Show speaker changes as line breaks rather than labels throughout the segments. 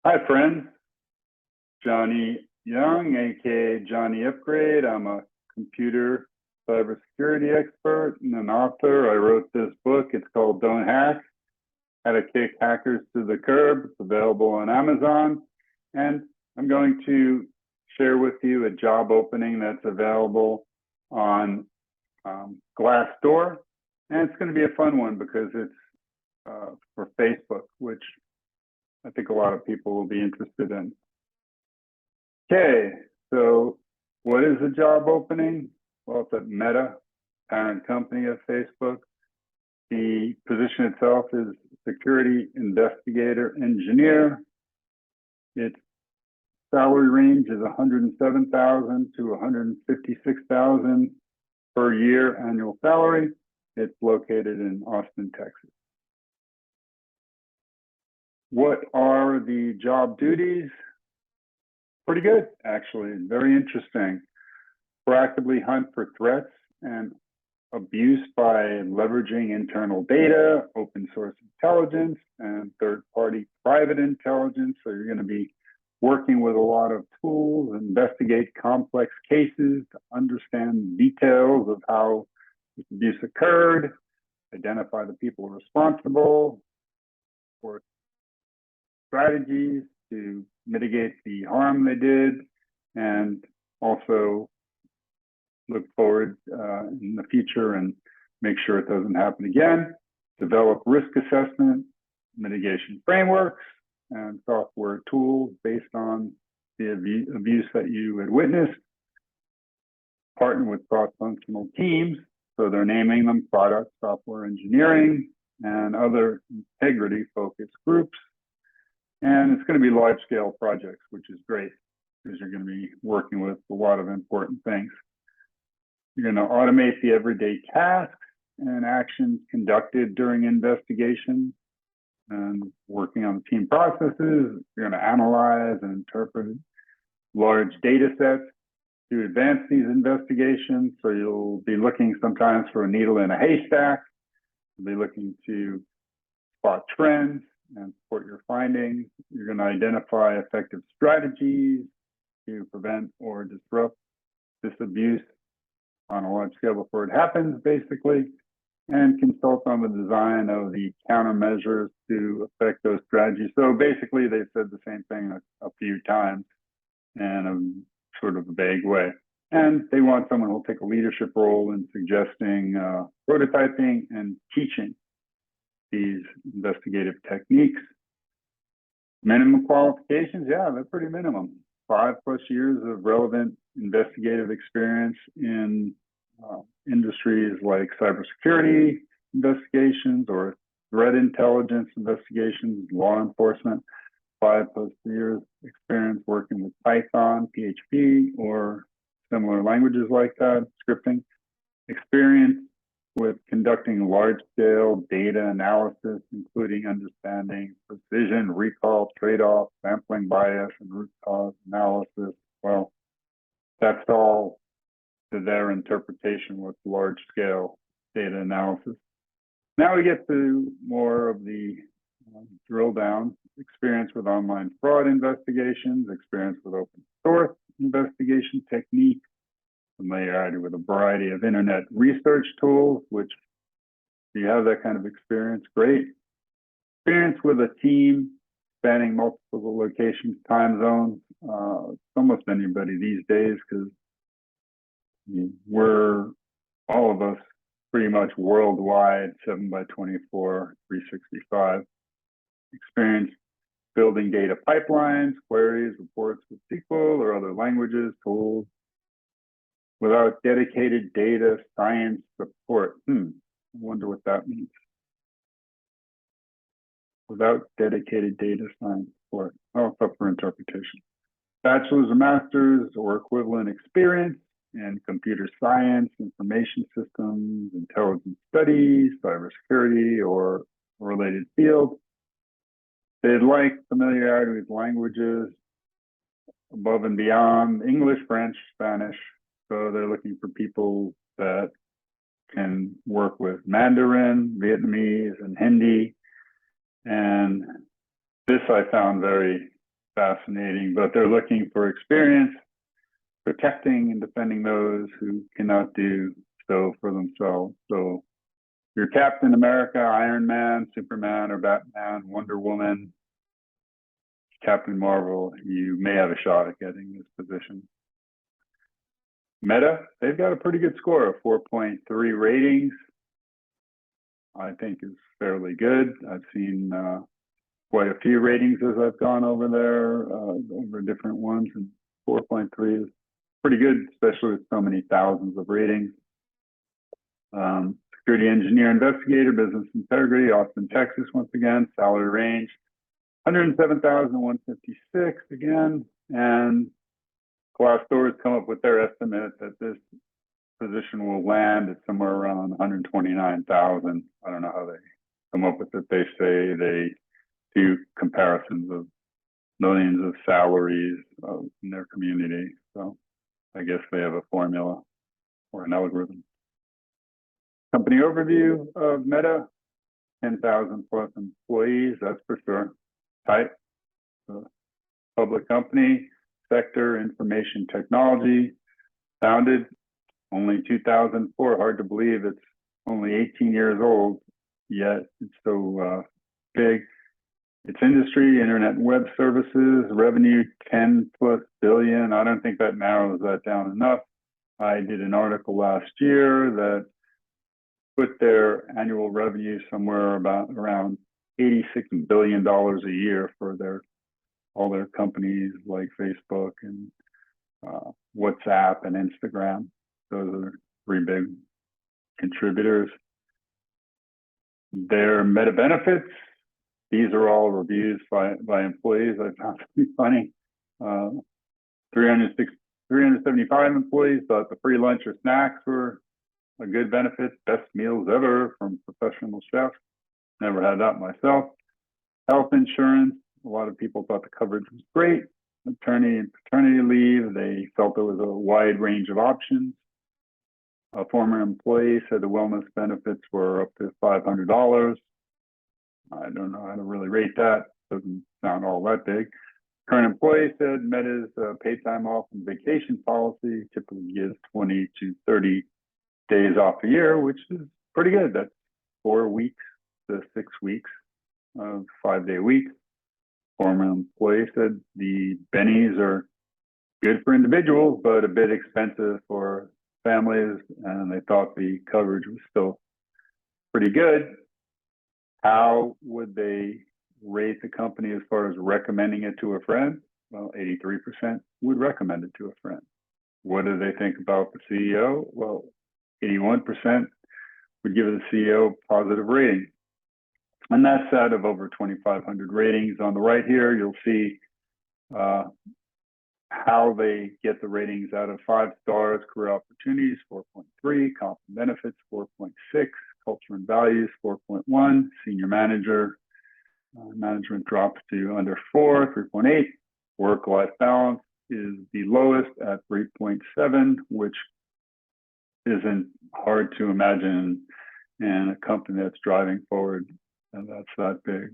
Hi, friends. Johnny Young, aka Johnny Upgrade. I'm a computer cybersecurity expert and an author. I wrote this book. It's called Don't Hack: How to Kick Hackers to the Curb. It's available on Amazon. And I'm going to share with you a job opening that's available on Glassdoor. And it's going to be a fun one because it's for Facebook, which I think a lot of people will be interested in. Okay, so what is a job opening? Well, it's at Meta, parent company of Facebook. The position itself is Security Investigator Engineer. Its salary range is $107,000 to $156,000 per year annual salary. It's located in Austin, Texas. What are the job duties? Pretty good, actually, very interesting. Proactively hunt for threats and abuse by leveraging internal data, open source intelligence, and third-party private intelligence. So you're going to be working with a lot of tools, investigate complex cases to understand details of how this abuse occurred, identify the people responsible, for strategies to mitigate the harm they did, and also look forward in the future and make sure it doesn't happen again. Develop risk assessment, mitigation frameworks, and software tools based on the abuse that you had witnessed. Partner with cross-functional teams, so they're naming them product, software engineering, and other integrity-focused groups. And it's going to be large-scale projects, which is great because you're going to be working with a lot of important things. You're going to automate the everyday tasks and actions conducted during investigation and working on team processes. You're going to analyze and interpret large data sets to advance these investigations. So you'll be looking sometimes for a needle in a haystack. You'll be looking to spot trends and support your findings. You're going to identify effective strategies to prevent or disrupt this abuse on a large scale before it happens, basically, and consult on the design of the countermeasures to affect those strategies. So basically, they've said the same thing a few times in a sort of a vague way. And they want someone who will take a leadership role in suggesting prototyping and teaching these investigative techniques. Minimum qualifications, yeah, they're pretty minimum. 5+ years of relevant investigative experience in industries like cybersecurity investigations or threat intelligence investigations, law enforcement. 5+ years experience working with Python, PHP, or similar languages like that, scripting. Experience with conducting large-scale data analysis, including understanding precision, recall, trade-off, sampling bias, and root cause analysis. Well, that's all to their interpretation with large-scale data analysis. Now we get to more of the drill down. Experience with online fraud investigations, experience with open source investigation techniques, familiarity with a variety of internet research tools, which if you have that kind of experience, great. Experience with a team spanning multiple locations, time zones. Almost anybody these days, because we're all of us pretty much worldwide, 7x24, 365. Experience building data pipelines, queries, reports with SQL or other languages, tools, without dedicated data science support. I wonder what that means. Without dedicated data science support. Oh, it's up for interpretation. Bachelor's or master's or equivalent experience in computer science, information systems, intelligence studies, cybersecurity, or a related field. They'd like familiarity with languages above and beyond English, French, Spanish. So they're looking for people that can work with Mandarin, Vietnamese, and Hindi. And this I found very fascinating, but they're looking for experience protecting and defending those who cannot do so for themselves. So you're Captain America, Iron Man, Superman, or Batman, Wonder Woman, Captain Marvel, you may have a shot at getting this position. Meta, they've got a pretty good score of 4.3 ratings. I think is fairly good. I've seen quite a few ratings as I've gone over there, over different ones, and 4.3 is pretty good, especially with so many thousands of ratings. Security Engineer Investigator, Business Integrity, Austin, Texas, once again, salary range, 107,156 again, and Glassdoor has come up with their estimate that this position will land at somewhere around 129,000. I don't know how they come up with it. They say they do comparisons of millions of salaries in their community. So I guess they have a formula or an algorithm. Company overview of Meta, 10,000 plus employees, that's for sure. Type, public company, sector, information technology, founded only 2004. Hard to believe it's only 18 years old, yet it's so big. Its industry, internet and web services, revenue 10 plus billion. I don't think that narrows that down enough. I did an article last year that put their annual revenue somewhere around $86 billion a year for all their companies like Facebook and WhatsApp and Instagram. Those are three big contributors. Their meta benefits, these are all reviews by employees. I found it to be funny. 375 employees thought the free lunch or snacks were a good benefit. Best meals ever from professional chefs. Never had that myself. Health insurance, a lot of people thought the coverage was great. Maternity and paternity leave, they felt there was a wide range of options. A former employee said the wellness benefits were up to $500. I don't know how to really rate that. Doesn't sound all that big. Current employee said Meta's paid time off and vacation policy typically gives 20 to 30 days off a year, which is pretty good. That's 4 weeks to 6 weeks of 5-day week. Former employee said the bennies are good for individuals, but a bit expensive for families, and they thought the coverage was still pretty good. How would they rate the company as far as recommending it to a friend? Well, 83% would recommend it to a friend. What do they think about the CEO? Well, 81% would give the CEO a positive rating. And that's out of over 2,500 ratings. On the right here, you'll see how they get the ratings out of 5 stars, career opportunities, 4.3, comp and benefits, 4.6, culture and values, 4.1, senior manager, management drops to under 4, 3.8, work-life balance is the lowest at 3.7, which isn't hard to imagine in a company that's driving forward, and that's that big,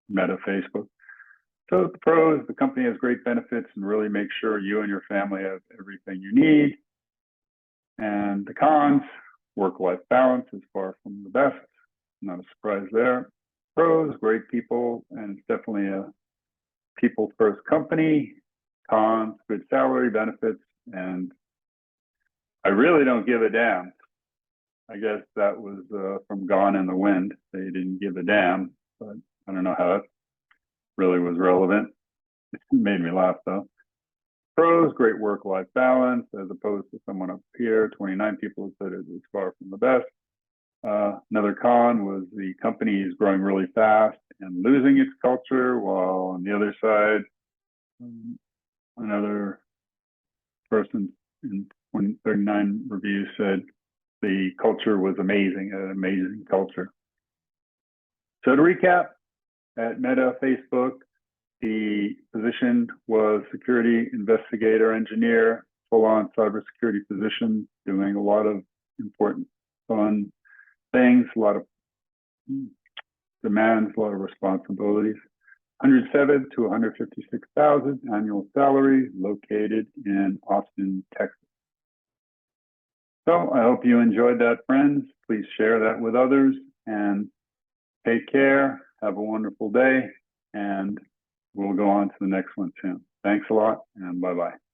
Meta, Facebook. So the pros, the company has great benefits and really makes sure you and your family have everything you need. And the cons, work-life balance is far from the best. Not a surprise there. Pros, great people, and it's definitely a people-first company. Cons, good salary, benefits, and I really don't give a damn. I guess that was from Gone in the Wind. They didn't give a damn, but I don't know how it really was relevant. It made me laugh though. Pros, great work-life balance, as opposed to someone up here. 29 people said it was far from the best. Another con was the company is growing really fast and losing its culture, while on the other side, another person in 39 reviews said the culture was amazing, an amazing culture. So to recap, at Meta, Facebook, the position was Security Investigator Engineer, full-on cybersecurity position, doing a lot of important, fun things, a lot of demands, a lot of responsibilities. 107 to 156,000 annual salary, located in Austin, Texas. So I hope you enjoyed that, friends. Please share that with others and take care. Have a wonderful day, and we'll go on to the next one soon. Thanks a lot, and bye-bye.